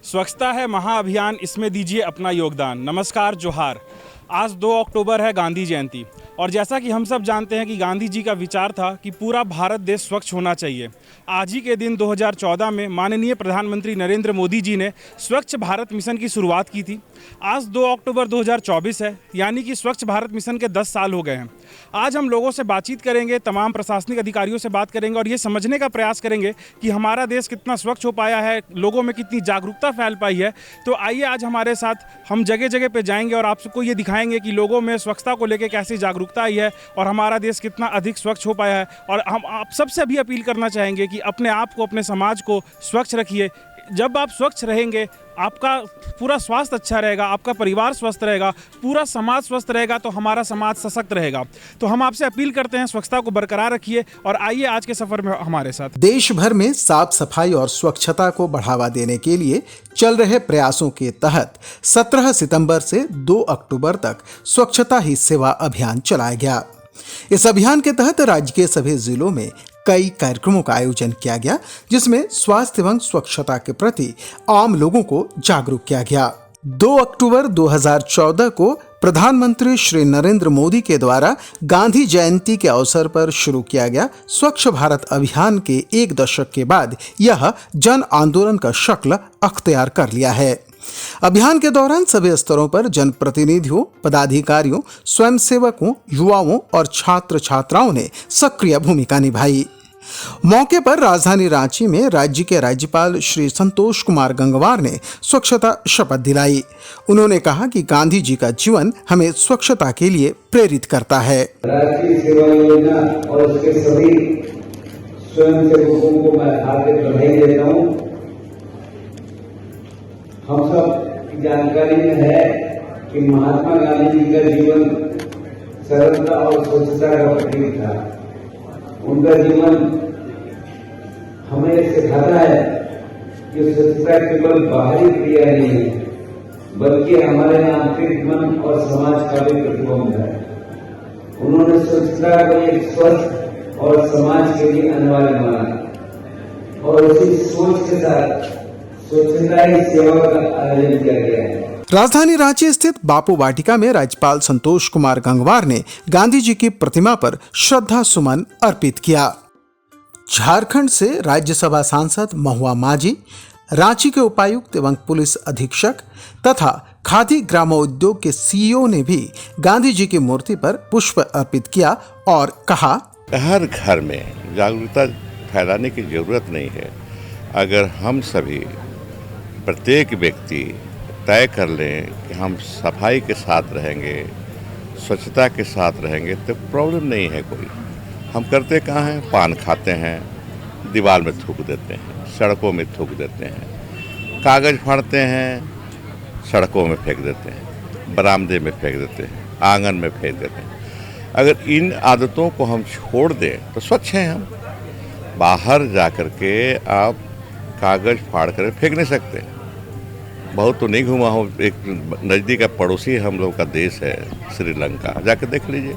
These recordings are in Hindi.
स्वच्छता है महाअभियान, इसमें दीजिए अपना योगदान। नमस्कार, जोहार। आज 2 अक्टूबर है गांधी जयंती और जैसा कि हम सब जानते हैं कि गांधी जी का विचार था कि पूरा भारत देश स्वच्छ होना चाहिए। आज ही के दिन 2014 में माननीय प्रधानमंत्री नरेंद्र मोदी जी ने स्वच्छ भारत मिशन की शुरुआत की थी। आज 2 अक्टूबर 2024 है, यानी कि स्वच्छ भारत मिशन के 10 साल हो गए हैं। आज हम लोगों से बातचीत करेंगे, तमाम प्रशासनिक अधिकारियों से बात करेंगे और ये समझने का प्रयास करेंगे कि हमारा देश कितना स्वच्छ हो पाया है, लोगों में कितनी जागरूकता फैल पाई है। तो आइए आज हमारे साथ हम जगह जगह पे जाएंगे और आपको ये दिखाएंगे कि लोगों में स्वच्छता को लेकर कैसी जागरूकता आई है और हमारा देश कितना अधिक स्वच्छ हो पाया है। और हम आप सबसे भी अपील करना चाहेंगे कि अपने आप को, अपने समाज को स्वच्छ रखिए। जब आप स्वच्छ रहेंगे, आपका पूरा स्वास्थ्य अच्छा रहेगा, आपका परिवार स्वस्थ रहेगा, पूरा समाज स्वस्थ रहेगा, तो हमारा समाज सशक्त रहेगा। तो हम आपसे अपील करते हैं, स्वच्छता को बरकरार रखिए और आइए आज के सफर में हमारे साथ। देश भर में साफ सफाई और स्वच्छता को बढ़ावा देने के लिए चल रहे प्रयासों के तहत 17 सितंबर से 2 अक्टूबर तक स्वच्छता ही सेवा अभियान चलाया गया। इस अभियान के तहत राज्य के सभी जिलों में कई कार्यक्रमों का आयोजन किया गया, जिसमें स्वास्थ्य एवं स्वच्छता के प्रति आम लोगों को जागरूक किया गया। 2 अक्टूबर 2014 को प्रधानमंत्री श्री नरेंद्र मोदी के द्वारा गांधी जयंती के अवसर पर शुरू किया गया स्वच्छ भारत अभियान के 1 दशक के बाद यह जन आंदोलन का शक्ल अख्तियार कर लिया है। अभियान के दौरान सभी स्तरों पर जनप्रतिनिधियों, पदाधिकारियों, स्वयंसेवकों, युवाओं और छात्र छात्राओं ने सक्रिय भूमिका निभाई। मौके पर राजधानी रांची में राज्य के राज्यपाल श्री संतोष कुमार गंगवार ने स्वच्छता शपथ दिलाई। उन्होंने कहा कि गांधी जी का जीवन हमें स्वच्छता के लिए प्रेरित करता है। राष्ट्रीय सेवा योजना और इसके सभी स्वयंसेवकों को मैं हार्दिक बधाई देता हूँ। हम सब की जानकारी में है कि महात्मा गांधी जी का जीवन सरलता और स्वच्छता का प्रतीक था। उनका जीवन हमें सिखाता है कि स्वच्छता केवल बाहरी क्रिया नहीं है, बल्कि हमारे आंतरिक मन और समाज का भी प्रतिबिंब है। उन्होंने स्वच्छता को एक स्वस्थ और समाज के लिए अनिवार्य माना और इसी सोच के साथ स्वच्छता ही सेवा का आयोजन किया गया है। राजधानी रांची स्थित बापू वाटिका में राज्यपाल संतोष कुमार गंगवार ने गांधी जी की प्रतिमा पर श्रद्धा सुमन अर्पित किया। झारखंड से राज्यसभा सांसद महुआ माझी, रांची के उपायुक्त एवं पुलिस अधीक्षक तथा खादी ग्रामोद्योग के सीईओ ने भी गांधी जी की मूर्ति पर पुष्प अर्पित किया और कहा, हर घर में जागरूकता फैलाने की जरूरत नहीं है। अगर हम सभी, प्रत्येक व्यक्ति तय कर लें कि हम सफाई के साथ रहेंगे, स्वच्छता के साथ रहेंगे, तो प्रॉब्लम नहीं है कोई। हम करते कहाँ हैं? पान खाते हैं, दीवार में थूक देते हैं, सड़कों में थूक देते हैं, कागज़ फाड़ते हैं, सड़कों में फेंक देते हैं, बरामदे में फेंक देते हैं, आंगन में फेंक देते हैं। अगर इन आदतों को हम छोड़ दें तो स्वच्छ हैं हम। बाहर जा कर के आप कागज़ फाड़ कर फेंक नहीं सकते। बहुत तो नहीं घुमा हूँ, एक नज़दीक का पड़ोसी हम लोग का देश है श्रीलंका, जाकर देख लीजिए,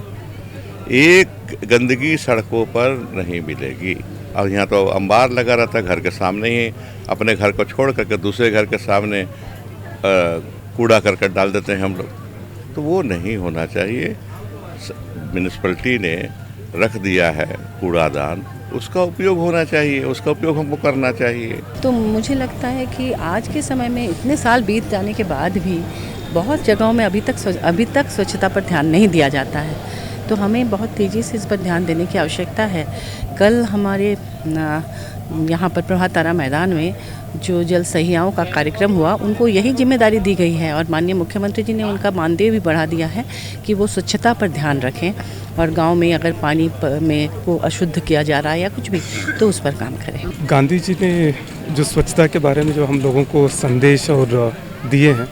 एक गंदगी सड़कों पर नहीं मिलेगी। और यहाँ तो अंबार लगा रहता है घर के सामने ही, अपने घर को छोड़ करके दूसरे घर के सामने कूड़ा करकट डाल देते हैं हम लोग। तो वो नहीं होना चाहिए। म्यूनिसिपैलिटी ने रख दिया है कूड़ादान, उसका उपयोग होना चाहिए, उसका उपयोग हमको करना चाहिए। तो मुझे लगता है कि आज के समय में इतने साल बीत जाने के बाद भी बहुत जगहों में अभी तक स्वच्छता पर ध्यान नहीं दिया जाता है। तो हमें बहुत तेज़ी से इस पर ध्यान देने की आवश्यकता है। कल हमारे यहाँ पर प्रभात तारा मैदान में जो जल सहियाओं का कार्यक्रम हुआ, उनको यही जिम्मेदारी दी गई है और माननीय मुख्यमंत्री जी ने उनका मानदेय भी बढ़ा दिया है कि वो स्वच्छता पर ध्यान रखें और गांव में अगर पानी में को अशुद्ध किया जा रहा है या कुछ भी, तो उस पर काम करें। गांधी जी ने जो स्वच्छता के बारे में जो हम लोगों को संदेश और दिए हैं,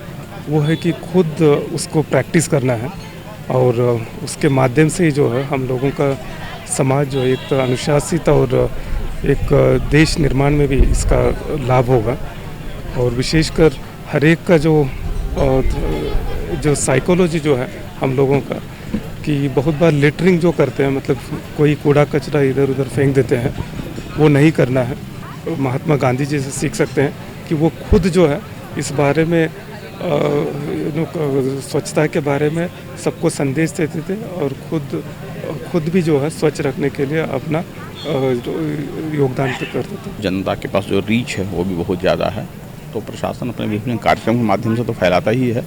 वो है कि खुद उसको प्रैक्टिस करना है और उसके माध्यम से ही जो है हम लोगों का समाज जो एक अनुशासित और एक देश निर्माण में भी इसका लाभ होगा। और विशेषकर हर एक का जो साइकोलॉजी जो है हम लोगों का, कि बहुत बार लिटरिंग जो करते हैं, मतलब कोई कूड़ा कचरा इधर उधर फेंक देते हैं, वो नहीं करना है। महात्मा गांधी जी से सीख सकते हैं कि वो खुद जो है इस बारे में स्वच्छता के बारे में सबको संदेश देते थे और खुद भी जो है स्वच्छ रखने के लिए अपना योगदान तो करते थे। जनता के पास जो रीच है वो भी बहुत ज़्यादा है, तो प्रशासन अपने विभिन्न कार्यक्रम के माध्यम से तो फैलाता ही है।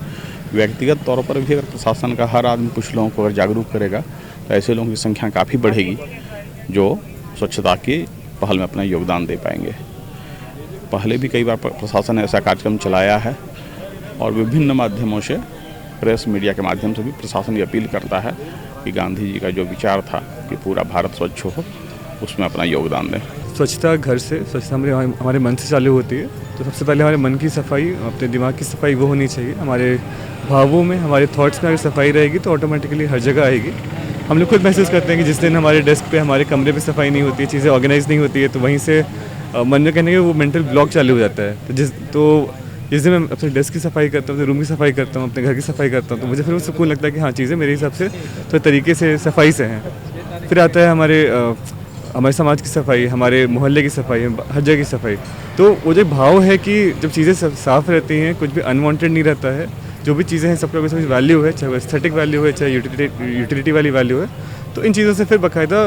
व्यक्तिगत तौर पर भी अगर प्रशासन का हर आदमी कुछ लोगों को अगर जागरूक करेगा तो ऐसे लोगों की संख्या काफ़ी बढ़ेगी जो स्वच्छता की पहल में अपना योगदान दे पाएंगे। पहले भी कई बार प्रशासन ने ऐसा कार्यक्रम चलाया है और विभिन्न माध्यमों से, प्रेस मीडिया के माध्यम से भी प्रशासन ये अपील करता है कि गांधी जी का जो विचार था कि पूरा भारत स्वच्छ हो, उसमें अपना योगदान दें। स्वच्छता घर से, स्वच्छता हमारे मन से चालू होती है। तो सबसे पहले हमारे मन की सफाई, अपने दिमाग की सफाई वो होनी चाहिए। हमारे भावों में, हमारे थॉट्स में अगर सफाई रहेगी तो ऑटोमेटिकली हर जगह आएगी। हम लोग खुद महसूस करते हैं कि जिस दिन हमारे डेस्क पे, हमारे कमरे पे सफाई नहीं होती है, चीज़ें ऑर्गेनाइज नहीं होती है, तो वहीं से मन में कहने के वो मेंटल ब्लॉक चालू हो जाता है। जिस दिन मैं अपने डेस्क की सफाई करता हूँ, अपने रूम की सफाई करता हूँ, अपने घर की सफाई करता हूँ, तो मुझे फिर वो सुकून लगता है कि हाँ, चीज़ें मेरे हिसाब से तो तरीके से सफाई से हैं। फिर आता है हमारे समाज की सफाई, हमारे मोहल्ले की सफाई, हर जगह की सफाई। तो वो जो भाव है कि जब चीज़ें साफ़ रहती हैं, कुछ भी अनवांटेड नहीं रहता है, जो भी चीज़ें हैं सबका कुछ वैल्यू है, चाहे वो एस्थेटिक वैल्यू है, चाहे यूटिलिटी वाली वैल्यू है, तो इन चीज़ों से फिर बाकायदा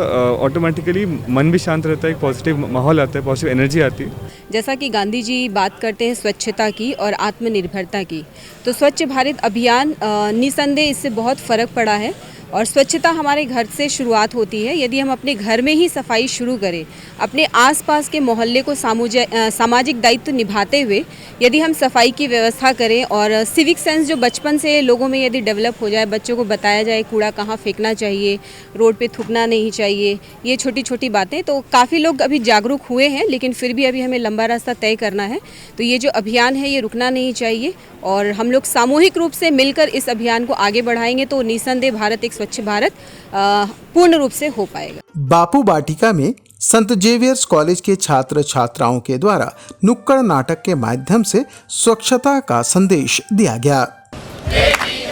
ऑटोमेटिकली मन भी शांत रहता है, एक पॉजिटिव माहौल आता है, पॉजिटिव एनर्जी आती है। जैसा कि गांधी जी बात करते हैं स्वच्छता की और आत्मनिर्भरता की, तो स्वच्छ भारत अभियान निसंदेह इससे बहुत फ़र्क पड़ा है। और स्वच्छता हमारे घर से शुरुआत होती है। यदि हम अपने घर में ही सफाई शुरू करें, अपने आसपास के मोहल्ले को सामाजिक दायित्व निभाते हुए यदि हम सफाई की व्यवस्था करें और सिविक सेंस जो बचपन से लोगों में यदि डेवलप हो जाए, बच्चों को बताया जाए कूड़ा कहाँ फेंकना चाहिए, रोड पे थूकना नहीं चाहिए, ये छोटी छोटी बातें, तो काफ़ी लोग अभी जागरूक हुए हैं, लेकिन फिर भी अभी हमें लंबा रास्ता तय करना है। तो ये जो अभियान है ये रुकना नहीं चाहिए और हम लोग सामूहिक रूप से मिलकर इस अभियान को आगे बढ़ाएंगे तो निसंदेह भारत एक स्वच्छ भारत पूर्ण रूप से हो पाएगा। बापू वाटिका में संत जेवियर्स कॉलेज के छात्र छात्राओं के द्वारा नुक्कड़ नाटक के माध्यम से स्वच्छता का संदेश दिया गया।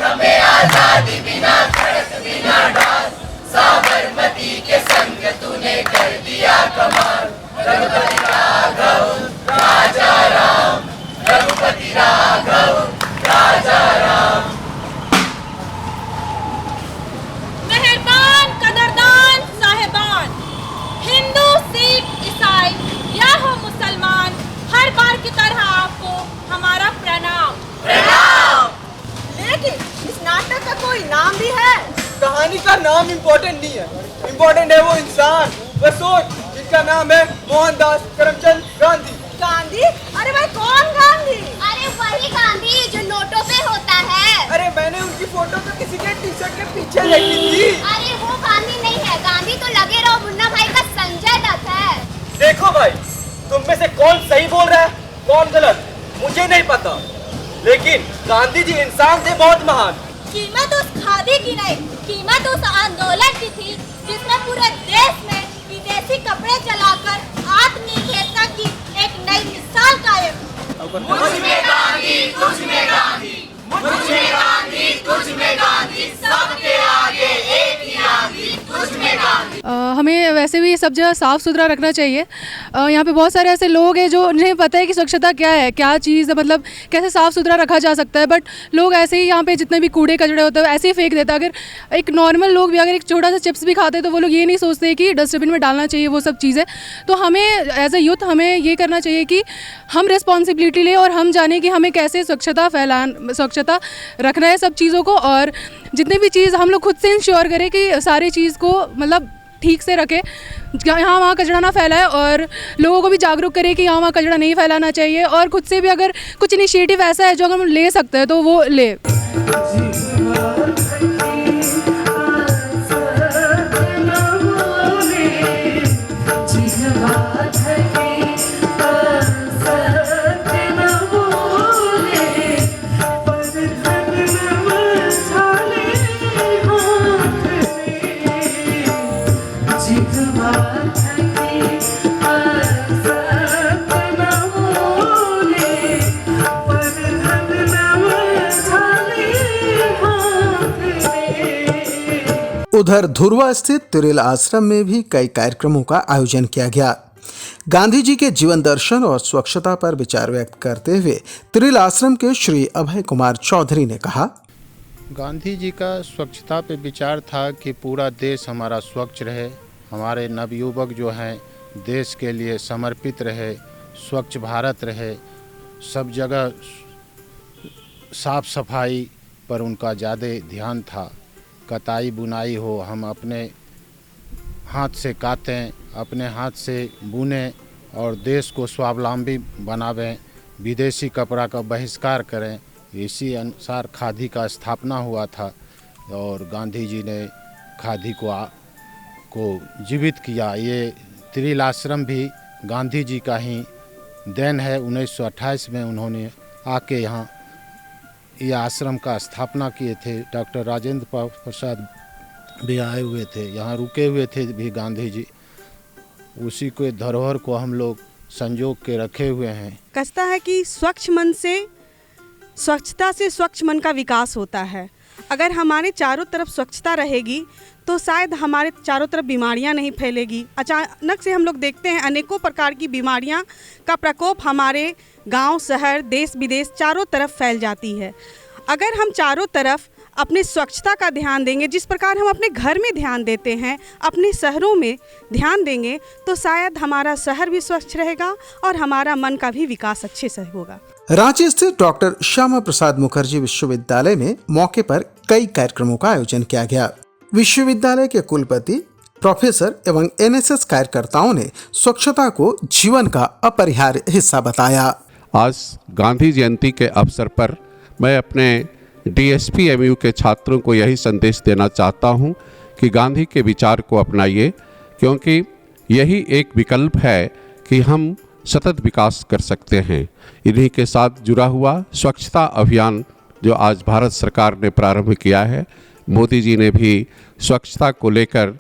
हमें आजादी बिना खड़क बिना डाल, साबरमती के संग तूने कर दिया कमाल। रघुपति राघव राजा राम, रघुपति राघव राजा राम। मेहरबान कदरदान साहिबान, हिंदू सिख ईसाई या हो मुसलमान, हर बार की तरह आपको हमारा प्रणाम। लेकिन इस नाटक का कोई नाम भी है? कहानी का नाम इम्पोर्टेंट नहीं है, इम्पोर्टेंट है वो इंसान, वो सोच जिसका नाम है मोहनदास करमचंद गांधी। गांधी? अरे भाई कौन गांधी? अरे वही गांधी जो नोटों पे होता है। अरे मैंने उनकी फोटो तो किसी के टी शर्ट के पीछे देखी थी। अरे वो गांधी नहीं है, गांधी तो लगे रहो मुन्ना भाई का संजय दत्त है। देखो भाई, तुम में से कौन सही बोल रहा है कौन गलत मुझे नहीं पता, लेकिन गांधी जी इंसान थे बहुत महान। कीमत उस खादी की नहीं, कीमत उस आंदोलन की थी जिसमें पूरे देश में विदेशी कपड़े चलाकर आत्मनिर्भरता की एक नई मिसाल कायम। मुझ में गांधी, तुझ में गांधी, मुझ में गांधी, तुझ में गांधी, सबके आगे एक ही गांधी, तुझ में गांधी। हमें वैसे भी सब जगह साफ़ सुथरा रखना चाहिए। यहाँ पे बहुत सारे ऐसे लोग हैं जो उन्हें पता है कि स्वच्छता क्या है, क्या चीज़ है, मतलब कैसे साफ़ सुथरा रखा जा सकता है, बट लोग ऐसे ही यहाँ पे जितने भी कूड़े कचड़े होते हैं ऐसे ही फेंक देता है। अगर एक नॉर्मल लोग भी अगर एक छोटा सा चिप्स भी खाते हैं तो वो लोग ये नहीं सोचते कि डस्टबिन में डालना चाहिए वो सब चीज़ें। तो हमें एज ए यूथ हमें ये करना चाहिए कि हम रिस्पॉन्सिबिलिटी लें और हम जानें कि हमें कैसे स्वच्छता रखना है सब चीज़ों को, और जितने भी चीज़ हम लोग खुद से इंश्योर करें कि सारी चीज़ को मतलब ठीक से रखें, यहाँ वहाँ कचरा ना फैलाए, और लोगों को भी जागरूक करें कि यहाँ वहाँ कचरा नहीं फैलाना चाहिए, और खुद से भी अगर कुछ इनिशिएटिव ऐसा है जो अगर हम ले सकते हैं तो वो ले। उधर धुर्वा स्थित तिरेल आश्रम में भी कई कार्यक्रमों का आयोजन किया गया। गांधी जी के जीवन दर्शन और स्वच्छता पर विचार व्यक्त करते हुए त्रिल आश्रम के श्री अभय कुमार चौधरी ने कहा, गांधी जी का स्वच्छता पे विचार था कि पूरा देश हमारा स्वच्छ रहे, हमारे नवयुवक जो हैं देश के लिए समर्पित रहे, स्वच्छ भारत रहे, सब जगह साफ सफाई पर उनका ज़्यादा ध्यान था। कताई बुनाई हो, हम अपने हाथ से काटें, अपने हाथ से बुनें और देश को स्वावलंबी बनावें, विदेशी कपड़ा का बहिष्कार करें। इसी अनुसार खादी का स्थापना हुआ था और गांधी जी ने खादी को जीवित किया। ये त्रिल आश्रम भी गांधी जी का ही देन है। 1928 में उन्होंने आके यहाँ ये आश्रम का स्थापना किए थे। डॉक्टर राजेंद्र प्रसाद भी आए हुए थे, यहाँ रुके हुए थे भी गांधी जी। उसी के धरोहर को हम लोग संजो के रखे हुए हैं। कहता है कि स्वच्छ मन से, स्वच्छता से स्वच्छ मन का विकास होता है। अगर हमारे चारों तरफ स्वच्छता रहेगी तो शायद हमारे चारों तरफ बीमारियां नहीं फैलेगी। अचानक से हम लोग देखते हैं अनेकों प्रकार की बीमारियां का प्रकोप हमारे गांव, शहर, देश विदेश चारों तरफ फैल जाती है। अगर हम चारों तरफ अपने स्वच्छता का ध्यान देंगे, जिस प्रकार हम अपने घर में ध्यान देते हैं, अपने शहरों में ध्यान देंगे, तो शायद हमारा शहर भी स्वच्छ रहेगा और हमारा मन का भी विकास अच्छे से होगा। रांची स्थित डॉक्टर श्यामा प्रसाद मुखर्जी विश्वविद्यालय में मौके पर कई कार्यक्रमों का आयोजन किया गया। विश्वविद्यालय के कुलपति, प्रोफेसर एवं एनएसएस कार्यकर्ताओं ने स्वच्छता को जीवन का अपरिहार्य हिस्सा बताया। आज गांधी जयंती के अवसर पर मैं अपने DSP-MU के छात्रों को यही संदेश देना चाहता हूं कि गांधी के विचार को अपनाइए, क्योंकि यही एक विकल्प है कि हम सतत विकास कर सकते हैं। इन्हीं के साथ जुड़ा हुआ स्वच्छता अभियान जो आज भारत सरकार ने प्रारंभ किया है, मोदी जी ने भी स्वच्छता को लेकर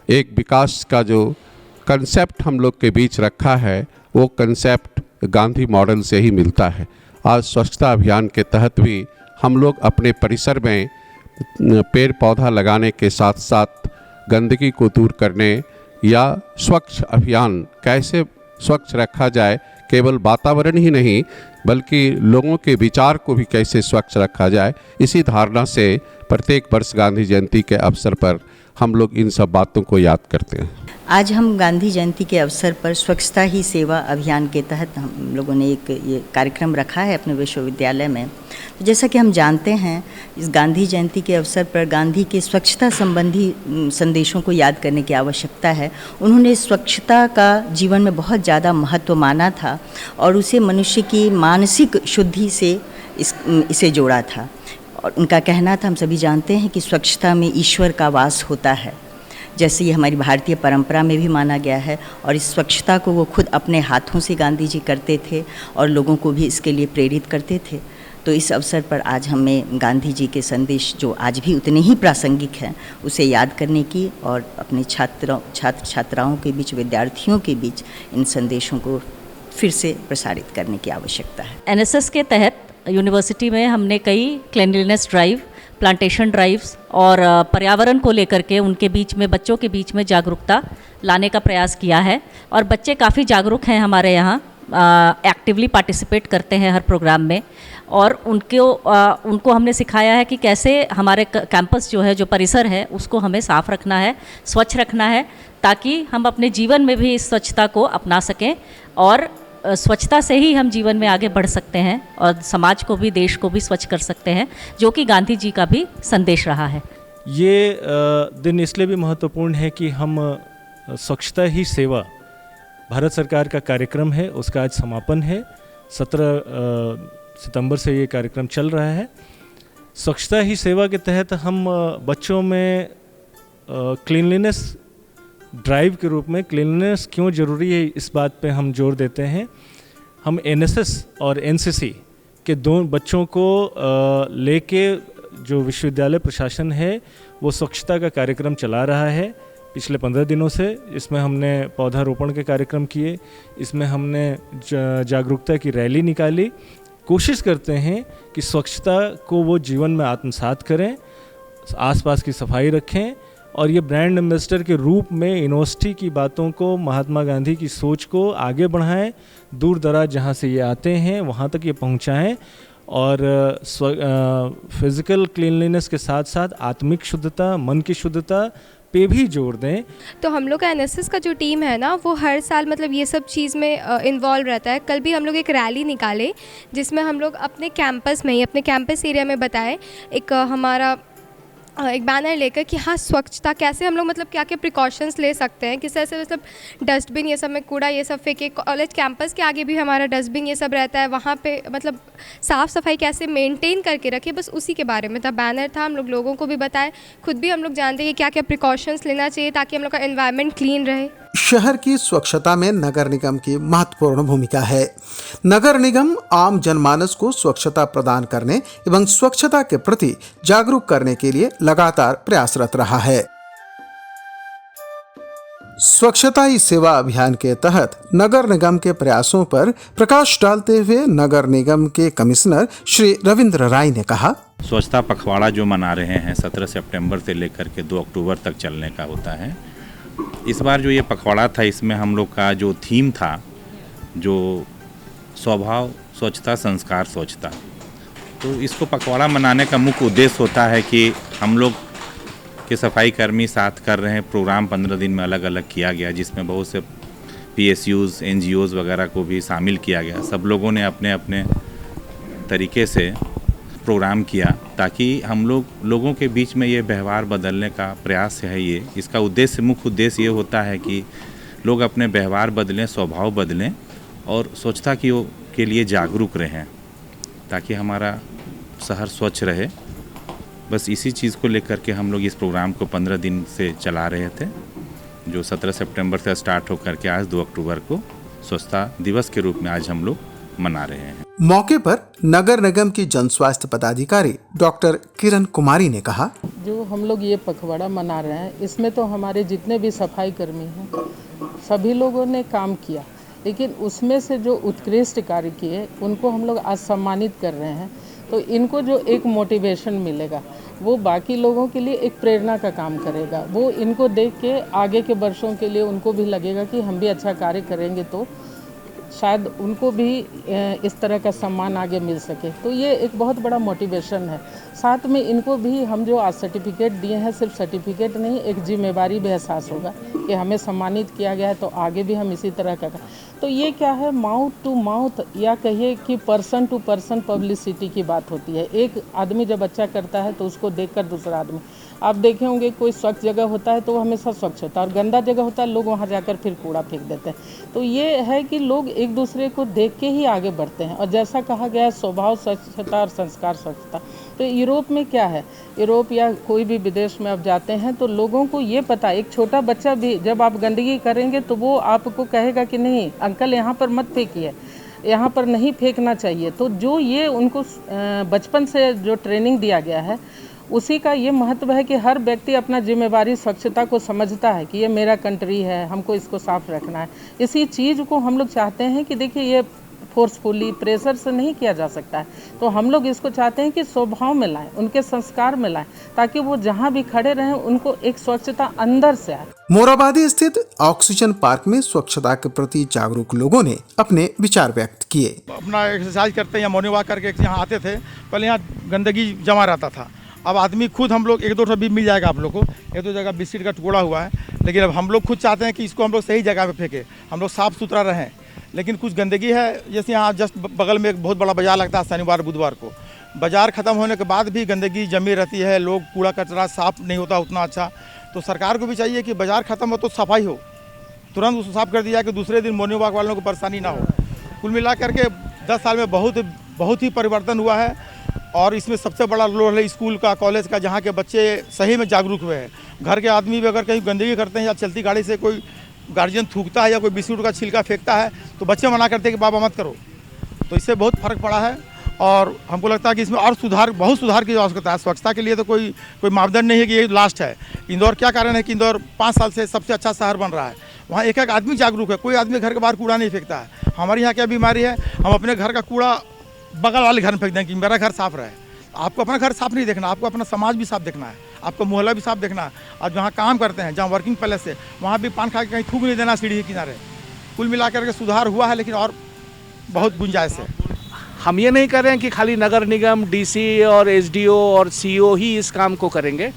एक विकास का जो कंसेप्ट हम लोग के बीच रखा है, वो कंसेप्ट गांधी मॉडल से ही मिलता है। आज स्वच्छता अभियान के तहत भी हम लोग अपने परिसर में पेड़ पौधा लगाने के साथ साथ गंदगी को दूर करने या स्वच्छ अभियान कैसे स्वच्छ रखा जाए, केवल वातावरण ही नहीं बल्कि लोगों के विचार को भी कैसे स्वच्छ रखा जाए, इसी धारणा से प्रत्येक वर्ष गांधी जयंती के अवसर पर हम लोग इन सब बातों को याद करते हैं। आज हम गांधी जयंती के अवसर पर स्वच्छता ही सेवा अभियान के तहत हम लोगों ने एक ये कार्यक्रम रखा है अपने विश्वविद्यालय में। तो जैसा कि हम जानते हैं, इस गांधी जयंती के अवसर पर गांधी के स्वच्छता संबंधी संदेशों को याद करने की आवश्यकता है। उन्होंने स्वच्छता का जीवन में बहुत ज़्यादा महत्व माना था और उसे मनुष्य की मानसिक शुद्धि से इसे जोड़ा था। और उनका कहना था, हम सभी जानते हैं कि स्वच्छता में ईश्वर का वास होता है, जैसे ये हमारी भारतीय परंपरा में भी माना गया है। और इस स्वच्छता को वो खुद अपने हाथों से गांधी जी करते थे और लोगों को भी इसके लिए प्रेरित करते थे। तो इस अवसर पर आज हमें गांधी जी के संदेश जो आज भी उतने ही प्रासंगिक हैं, उसे याद करने की और अपने छात्र छात्राओं के बीच, विद्यार्थियों के बीच इन संदेशों को फिर से प्रसारित करने की आवश्यकता है। एनएसएस के तहत यूनिवर्सिटी में हमने कई क्लीनलीनेस ड्राइव, प्लांटेशन ड्राइव्स और पर्यावरण को लेकर के उनके बीच में, बच्चों के बीच में जागरूकता लाने का प्रयास किया है। और बच्चे काफ़ी जागरूक हैं हमारे यहाँ, एक्टिवली पार्टिसिपेट करते हैं हर प्रोग्राम में। और उनको हमने सिखाया है कि कैसे हमारे कैंपस जो है, जो परिसर है, उसको हमें साफ़ रखना है, स्वच्छ रखना है, ताकि हम अपने जीवन में भी इस स्वच्छता को अपना सकें। और स्वच्छता से ही हम जीवन में आगे बढ़ सकते हैं और समाज को भी, देश को भी स्वच्छ कर सकते हैं, जो कि गांधी जी का भी संदेश रहा है। ये दिन इसलिए भी महत्वपूर्ण है कि हम स्वच्छता ही सेवा, भारत सरकार का कार्यक्रम है, उसका आज समापन है। 17 सितंबर से ये कार्यक्रम चल रहा है। स्वच्छता ही सेवा के तहत हम बच्चों में क्लीनलीनेस ड्राइव के रूप में, क्लीनलीनेस क्यों ज़रूरी है इस बात पे हम जोर देते हैं। हम एनएसएस और एनसीसी के दोनों बच्चों को लेके जो विश्वविद्यालय प्रशासन है वो स्वच्छता का कार्यक्रम चला रहा है पिछले 15 दिनों से। इसमें हमने पौधारोपण के कार्यक्रम किए, इसमें हमने जागरूकता की रैली निकाली। कोशिश करते हैं कि स्वच्छता को वो जीवन में आत्मसात करें, आसपास की सफाई रखें और ये ब्रांड एम्बेसडर के रूप में यूनिवर्सिटी की बातों को, महात्मा गांधी की सोच को आगे बढ़ाएं, दूर दराज जहाँ से ये आते हैं वहाँ तक ये पहुँचाएं और फिज़िकल क्लीनलीनेस के साथ साथ आत्मिक शुद्धता, मन की शुद्धता पे भी जोर दें। तो हम लोग का एनएसएस का जो टीम है ना, वो हर साल मतलब ये सब चीज़ में इन्वॉल्व रहता है। कल भी हम लोग एक रैली निकाले जिसमें हम लोग अपने कैंपस में ही, अपने कैंपस एरिया में बताए, हमारा एक बैनर लेकर कि हाँ स्वच्छता कैसे हम लोग मतलब क्या क्या प्रिकॉशंस ले सकते हैं, किस तरह से मतलब डस्टबिन ये सब में कूड़ा ये सब फेंके, कॉलेज कैंपस के आगे भी हमारा डस्टबिन ये सब रहता है, वहाँ पे मतलब साफ़ सफाई कैसे मेंटेन करके रखे, बस उसी के बारे में था। बैनर था, हम लोग लोगों को भी बताए, खुद भी हम लोग जानते हैं कि क्या क्या प्रिकॉशंस लेना चाहिए ताकि हम लोग का एनवायरनमेंट क्लीन रहे। शहर की स्वच्छता में नगर निगम की महत्वपूर्ण भूमिका है। नगर निगम आम जनमानस को स्वच्छता प्रदान करने एवं स्वच्छता के प्रति जागरूक करने के लिए लगातार प्रयासरत रहा है। स्वच्छता ही सेवा अभियान के तहत नगर निगम के प्रयासों पर प्रकाश डालते हुए नगर निगम के कमिश्नर श्री रविंद्र राय ने कहा, स्वच्छता पखवाड़ा जो मना रहे हैं 17 सितंबर से लेकर के 2 अक्टूबर तक चलने का होता है। इस बार जो ये पखवाड़ा था, इसमें हम लोग का जो थीम था, जो स्वभाव स्वच्छता संस्कार स्वच्छता, तो इसको पखवाड़ा मनाने का मुख्य उद्देश्य होता है कि हम लोग के सफाई कर्मी साथ कर रहे हैं प्रोग्राम 15 दिन में अलग अलग किया गया, जिसमें बहुत से PSUs, NGOs वगैरह को भी शामिल किया गया। सब लोगों ने अपने अपने तरीके से प्रोग्राम किया ताकि हम लोगों के बीच में ये व्यवहार बदलने का प्रयास है। ये इसका उद्देश्य, मुख्य उद्देश्य ये होता है कि लोग अपने व्यवहार बदलें, स्वभाव बदलें और स्वच्छता के लिए जागरूक रहें ताकि हमारा शहर स्वच्छ रहे। बस इसी चीज़ को लेकर के हम लोग इस प्रोग्राम को 15 दिन से चला रहे थे, जो 17 सितंबर से स्टार्ट होकर के आज 2 अक्टूबर को स्वच्छता दिवस के रूप में आज हम लोग मना रहे हैं। मौके पर नगर निगम की जन स्वास्थ्य पदाधिकारी डॉक्टर किरण कुमारी ने कहा, जो हम लोग ये पखवाड़ा मना रहे हैं, इसमें तो हमारे जितने भी सफाई कर्मी हैं सभी लोगों ने काम किया, लेकिन उसमें से जो उत्कृष्ट कार्य किए उनको हम लोग आज सम्मानित कर रहे हैं। तो इनको जो एक मोटिवेशन मिलेगा वो बाकी लोगों के लिए एक प्रेरणा का काम करेगा। वो इनको देख के आगे के वर्षों के लिए उनको भी लगेगा कि हम भी अच्छा कार्य करेंगे तो शायद उनको भी इस तरह का सम्मान आगे मिल सके। तो ये एक बहुत बड़ा मोटिवेशन है। साथ में इनको भी हम जो आज सर्टिफिकेट दिए हैं, सिर्फ सर्टिफिकेट नहीं, एक जिम्मेवारी भी एहसास होगा कि हमें सम्मानित किया गया है तो आगे भी हम इसी तरह का। तो ये क्या है, माउथ टू माउथ या कहिए कि पर्सन टू पर्सन पब्लिसिटी की बात होती है। एक आदमी जब अच्छा करता है तो उसको देखकर दूसरा आदमी, आप देखे होंगे कोई स्वच्छ जगह होता है तो वो हमेशा स्वच्छ होता है, और गंदा जगह होता है लोग वहाँ जाकर फिर कूड़ा फेंक देते हैं। तो ये है कि लोग एक दूसरे को देख के ही आगे बढ़ते हैं। और जैसा कहा गया है स्वभाव स्वच्छता और संस्कार स्वच्छता, तो यूरोप में क्या है, यूरोप या कोई भी विदेश में आप जाते हैं तो लोगों को ये पता, एक छोटा बच्चा भी जब आप गंदगी करेंगे तो वो आपको कहेगा कि नहीं अंकल यहाँ पर मत फेंकिए, यहाँ पर नहीं फेंकना चाहिए। तो जो ये उनको बचपन से जो ट्रेनिंग दिया गया है उसी का ये महत्व है कि हर व्यक्ति अपना जिम्मेवारी स्वच्छता को समझता है कि ये मेरा कंट्री है, हमको इसको साफ रखना है। इसी चीज़ को हम लोग चाहते हैं कि देखिए ये फोर्सफुली प्रेशर से नहीं किया जा सकता है, तो हम लोग इसको चाहते हैं कि स्वभाव में लाएं, उनके संस्कार में लाएं, ताकि वो जहाँ भी खड़े रहें उनको एक स्वच्छता अंदर से आए। मोराबादी स्थित ऑक्सीजन पार्क में स्वच्छता के प्रति जागरूक लोगों ने अपने विचार व्यक्त किए। अपना एक्सरसाइज करते हैं, मॉर्निंग वॉक करके यहाँ आते थे, पहले यहाँ गंदगी जमा रहता था, अब आदमी खुद, हम लोग 1-2 भी मिल जाएगा आप लोग को, 1-2 जगह बिस्किट का टुकड़ा हुआ है, लेकिन अब हम लोग खुद चाहते हैं कि इसको हम लोग सही जगह पे फेंके, हम लोग साफ़ सुथरा रहें। लेकिन कुछ गंदगी है, जैसे यहाँ जस्ट बगल में एक बहुत बड़ा बाजार लगता है शनिवार बुधवार को, बाजार ख़त्म होने के बाद भी गंदगी जमी रहती है, लोग कूड़ा कचरा साफ़ नहीं होता उतना अच्छा। तो सरकार को भी चाहिए कि बाज़ार ख़त्म हो तो सफाई हो, तुरंत उसको साफ़ कर दिया कि दूसरे दिन मॉर्निंग वॉक वालों को परेशानी ना हो। कुल मिला करके 10 साल में बहुत ही परिवर्तन हुआ है, और इसमें सबसे बड़ा रोल है स्कूल का, कॉलेज का, जहाँ के बच्चे सही में जागरूक हुए हैं। घर के आदमी भी अगर कहीं गंदगी करते हैं या चलती गाड़ी से कोई गार्जियन थूकता है या कोई बिस्कुट का छिलका फेंकता है तो बच्चे मना करते हैं कि बाबा मत करो। तो इससे बहुत फ़र्क पड़ा है, और हमको लगता है कि इसमें और बहुत सुधार की आवश्यकता है। स्वच्छता के लिए तो कोई मापदंड नहीं है कि ये लास्ट है। इंदौर क्या कारण है कि इंदौर 5 साल से सबसे अच्छा शहर बन रहा है, वहाँ एक एक आदमी जागरूक है, कोई आदमी घर के बाहर कूड़ा नहीं फेंकता है। हमारे यहाँ क्या बीमारी है, हम अपने घर का कूड़ा बगल वाले घर में फेंक दें कि मेरा घर साफ़ रहे। आपको अपना घर साफ नहीं देखना, आपको अपना समाज भी साफ देखना है। आपको मोहल्ला भी साफ देखना है। और जहाँ काम करते हैं, जहाँ वर्किंग प्लेस है, वहाँ भी पान खा के कहीं थूक नहीं देना सीढ़ी के किनारे। कुल मिलाकर के सुधार हुआ है, लेकिन और बहुत गुंजाइश है। हम ये नहीं कर रहे हैं कि खाली नगर निगम, डीसी और एसडीओ और सीईओ ही इस काम को करेंगे।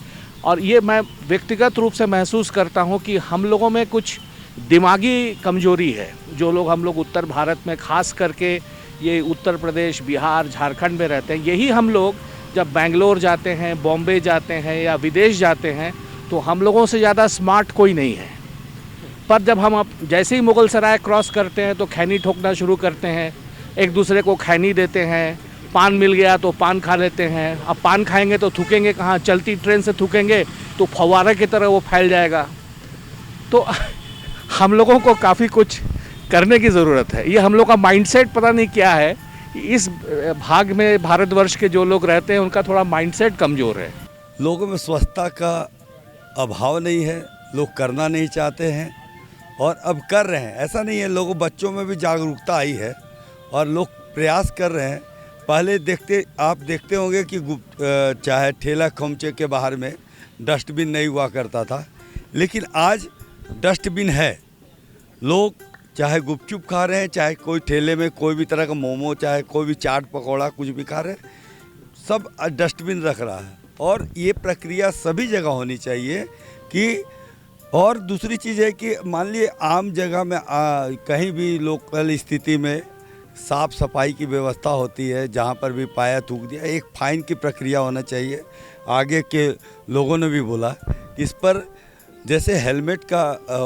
और ये मैं व्यक्तिगत रूप से महसूस करता हूँ कि हम लोगों में कुछ दिमागी कमजोरी है। जो लोग हम लोग उत्तर भारत में, खास करके ये उत्तर प्रदेश, बिहार, झारखंड में रहते हैं, यही हम लोग जब बेंगलोर जाते हैं, बॉम्बे जाते हैं या विदेश जाते हैं, तो हम लोगों से ज़्यादा स्मार्ट कोई नहीं है। पर जब हम जैसे ही मुगल सराय क्रॉस करते हैं तो खैनी ठोकना शुरू करते हैं, एक दूसरे को खैनी देते हैं। पान मिल गया तो पान खा लेते हैं। अब पान खाएंगे तो थूकेंगे कहाँ? चलती ट्रेन से थूकेंगे तो फव्वारे की तरह वो फैल जाएगा। तो हम लोगों को काफ़ी कुछ करने की ज़रूरत है। ये हम लोग का माइंडसेट पता नहीं क्या है। इस भाग में भारतवर्ष के जो लोग रहते हैं उनका थोड़ा माइंडसेट कमज़ोर है। लोगों में स्वच्छता का अभाव नहीं है, लोग करना नहीं चाहते हैं और अब कर रहे हैं। ऐसा नहीं है, लोगों बच्चों में भी जागरूकता आई है और लोग प्रयास कर रहे हैं। पहले आप देखते होंगे कि चाहे ठेला खोमचे के बाहर में डस्टबिन नहीं हुआ करता था, लेकिन आज डस्टबिन है। लोग चाहे गुपचुप खा रहे हैं, चाहे कोई ठेले में कोई भी तरह का मोमो, चाहे कोई भी चाट पकौड़ा कुछ भी खा रहे हैं, सब डस्टबिन रख रहा है। और ये प्रक्रिया सभी जगह होनी चाहिए कि, और दूसरी चीज़ है कि मान लिए आम जगह में कहीं भी लोकल स्थिति में साफ़ सफाई की व्यवस्था होती है, जहाँ पर भी पाया थूक दिया, एक फ़ाइन की प्रक्रिया होना चाहिए। आगे के लोगों ने भी बोला कि इस पर जैसे हेलमेट का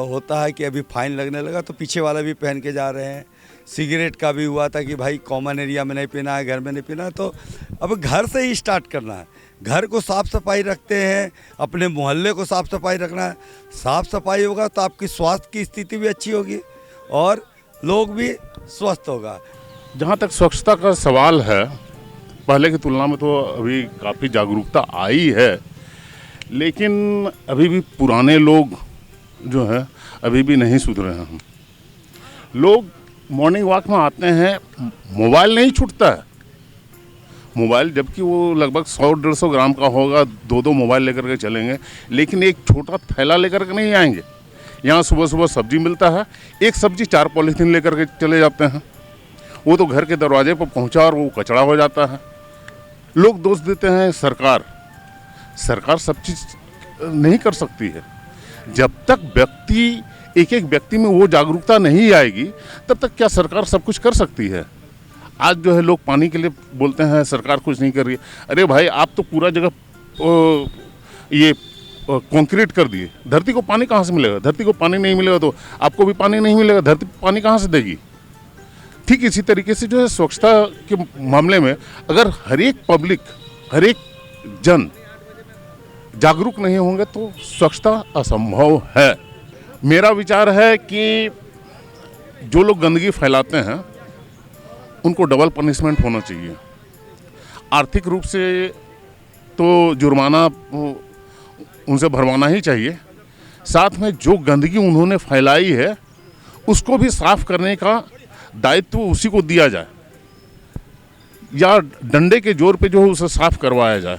होता है कि अभी फ़ाइन लगने लगा तो पीछे वाला भी पहन के जा रहे हैं। सिगरेट का भी हुआ था कि भाई कॉमन एरिया में नहीं पीना है, घर में नहीं पीना है। तो अब घर से ही स्टार्ट करना है। घर को साफ़ सफाई रखते हैं, अपने मोहल्ले को साफ़ सफाई रखना है। साफ़ सफाई होगा तो आपकी स्वास्थ्य की स्थिति भी अच्छी होगी और लोग भी स्वस्थ होगा। जहाँ तक स्वच्छता का सवाल है, पहले की तुलना में तो अभी काफ़ी जागरूकता आई है, लेकिन अभी भी पुराने लोग जो हैं अभी भी नहीं सुधरे हैं। लोग मॉर्निंग वॉक में आते हैं, मोबाइल नहीं छूटता है। मोबाइल जबकि वो लगभग 100-150 ग्राम का होगा, 2 मोबाइल लेकर के चलेंगे, लेकिन एक छोटा थैला लेकर के नहीं आएंगे। यहाँ सुबह सुबह सब्जी मिलता है, एक सब्जी 4 पॉलीथीन लेकर के चले जाते हैं। वो तो घर के दरवाजे पर पहुँचा और वो कचरा हो जाता है। लोग दोष देते हैं सरकार सब चीज़ नहीं कर सकती है। जब तक एक व्यक्ति में वो जागरूकता नहीं आएगी, तब तक क्या सरकार सब कुछ कर सकती है? आज जो है लोग पानी के लिए बोलते हैं सरकार कुछ नहीं कर रही है। अरे भाई, आप तो पूरा जगह ये कंक्रीट कर दिए, धरती को पानी कहाँ से मिलेगा? धरती को पानी नहीं मिलेगा तो आपको भी पानी नहीं मिलेगा, धरती पानी कहाँ से देगी? ठीक इसी तरीके से जो है स्वच्छता के मामले में अगर हर एक जन जागरूक नहीं होंगे तो स्वच्छता असंभव है। मेरा विचार है कि जो लोग गंदगी फैलाते हैं उनको डबल पनिशमेंट होना चाहिए। आर्थिक रूप से तो जुर्माना उनसे भरवाना ही चाहिए, साथ में जो गंदगी उन्होंने फैलाई है उसको भी साफ करने का दायित्व उसी को दिया जाए, या डंडे के जोर पे जो उसे साफ करवाया जाए।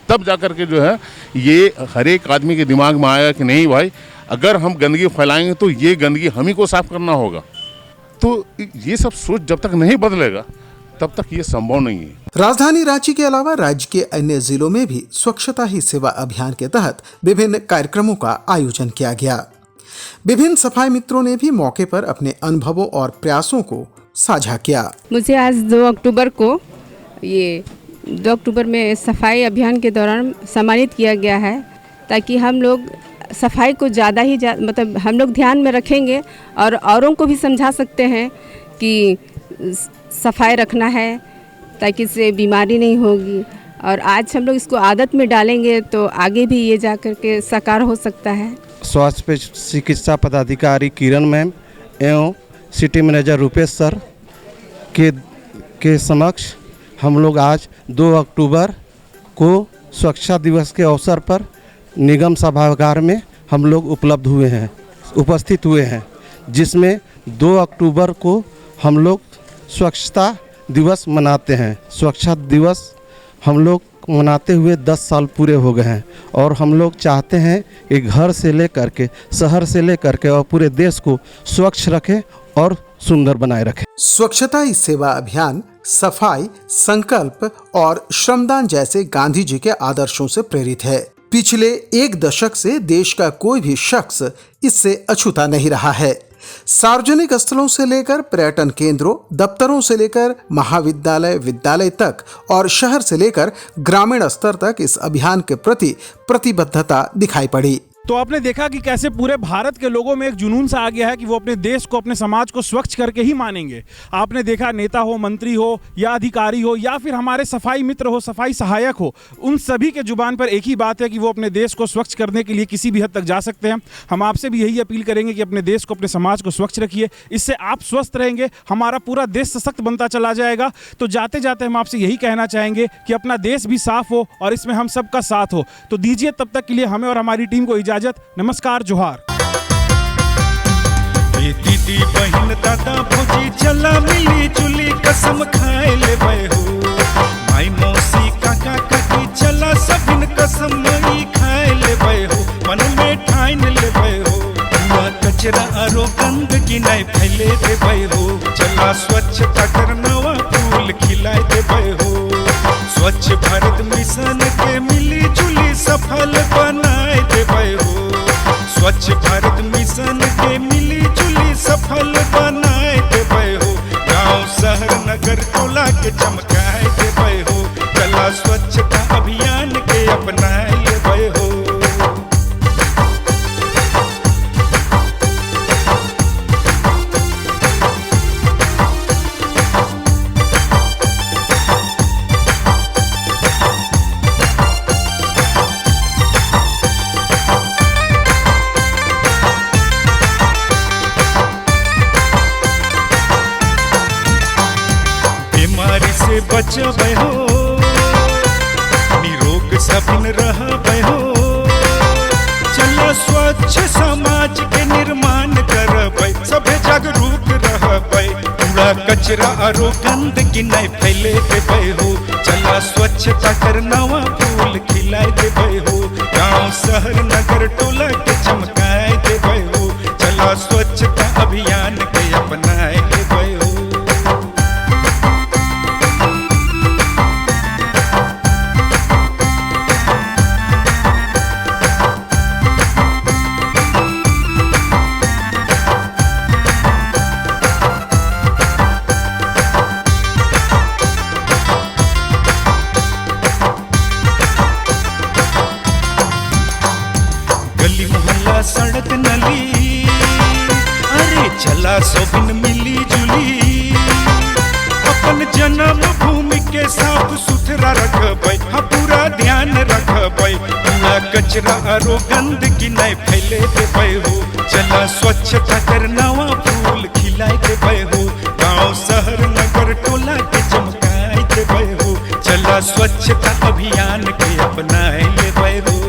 तब जाकर के जो है ये हर एक आदमी के दिमाग में आएगा कि नहीं भाई, अगर हम गंदगी फैलाएंगे तो ये गंदगी हम ही को साफ करना होगा। तो ये सब सोच जब तक नहीं बदलेगा तब तक ये संभव नहीं है। राजधानी रांची के अलावा राज्य के अन्य जिलों में भी स्वच्छता ही सेवा अभियान के तहत विभिन्न कार्यक्रमों का आयोजन किया गया। विभिन्न सफाई मित्रों ने भी मौके पर अपने अनुभवों और प्रयासों को साझा किया। मुझे आज 2 अक्टूबर में सफाई अभियान के दौरान सम्मानित किया गया है, ताकि हम लोग सफाई को ज़्यादा ही मतलब हम लोग ध्यान में रखेंगे और औरों को भी समझा सकते हैं कि सफाई रखना है, ताकि इससे बीमारी नहीं होगी। और आज हम लोग इसको आदत में डालेंगे तो आगे भी ये जा कर के साकार हो सकता है। स्वास्थ्य चिकित्सा पदाधिकारी किरण मैम एवं सिटी मैनेजर रूपेश सर के समक्ष हम लोग आज 2 अक्टूबर को स्वच्छता दिवस के अवसर पर निगम सभागार में हम लोग उपस्थित हुए हैं, जिसमें 2 अक्टूबर को हम लोग स्वच्छता दिवस मनाते हैं। स्वच्छता दिवस हम लोग मनाते हुए 10 साल पूरे हो गए हैं और हम लोग चाहते हैं कि घर से लेकर के शहर से लेकर के और पूरे देश को स्वच्छ रखें और सुंदर बनाए रखें। स्वच्छता ही सेवा अभियान सफाई, संकल्प और श्रमदान जैसे गांधी जी के आदर्शों से प्रेरित है। पिछले 1 दशक से देश का कोई भी शख्स इससे अछूता नहीं रहा है। सार्वजनिक स्थलों से लेकर पर्यटन केंद्रों, दफ्तरों से लेकर महाविद्यालय, विद्यालय तक और शहर से लेकर ग्रामीण स्तर तक इस अभियान के प्रति प्रतिबद्धता दिखाई पड़ी। तो आपने देखा कि कैसे पूरे भारत के लोगों में एक जुनून सा आ गया है कि वो अपने देश को, अपने समाज को स्वच्छ करके ही मानेंगे। आपने देखा नेता हो, मंत्री हो या अधिकारी हो या फिर हमारे सफाई मित्र हो, सफाई सहायक हो, उन सभी के जुबान पर एक ही बात है कि वो अपने देश को स्वच्छ करने के लिए किसी भी हद तक जा सकते हैं। हम आपसे भी यही अपील करेंगे कि अपने देश को, अपने समाज को स्वच्छ रखिए। इससे आप स्वस्थ रहेंगे, हमारा पूरा देश सशक्त बनता चला जाएगा। तो जाते जाते हम आपसे यही कहना चाहेंगे कि अपना देश भी साफ हो और इसमें हम सबका साथ हो। तो दीजिए तब तक के लिए हमें और हमारी टीम को इजाजत। नमस्कार, जोहार। दीदी बहन दादा भौजी चला मिली जुली कसम खाए ले हो। माई मौसी काका काकी चला सभिन कसम ई खाए ले हो। मन में ठाइन ले हो। पूरा कचरा आरो गंदगी नहीं फैले दे हो। चला स्वच्छता करनवा फूल खिलाए दे हो। स्वच्छ भारत मिशन के मिली जुली सफल बनाए दे हो। स्वच्छ भारत मिशन के मिली जुली सफल बनाए देवे हो। गांव शहर नगर टोला के चमकाए देवे हो। चला स्वच्छता अभियान के अपनाए लेवे हो। बीमारी से बचबे हो, निरोग सभिन रहबे हो। चला स्वच्छ समाज के निर्माण करबे, सभे जागरूक रहबे। कूड़ा कचरा आरो गंदगी नहीं फैले देबे हो। चला स्वच्छता करनवा फूल खिलाए देबे हो। गांव शहर नगर टोला के चमकाए देबे हो। चला स्वच्छता अभियान के अपनाए देबे हो। गली मोहल्ला सड़क नली, अरे चला सोबिन मिली जुली। अपन जन्म भूमि के साफ सुथरा रखबै, हाँ पूरा ध्यान रखबै। कूड़ा कचरा आरो गंदगी नहीं फैले देबै हो। चला स्वच्छता करनवा फूल खिलाए देबै हो। गांव शहर नगर टोला के चमकाए देबै हो। चला स्वच्छता अभियान के अपनाए लेबै हो।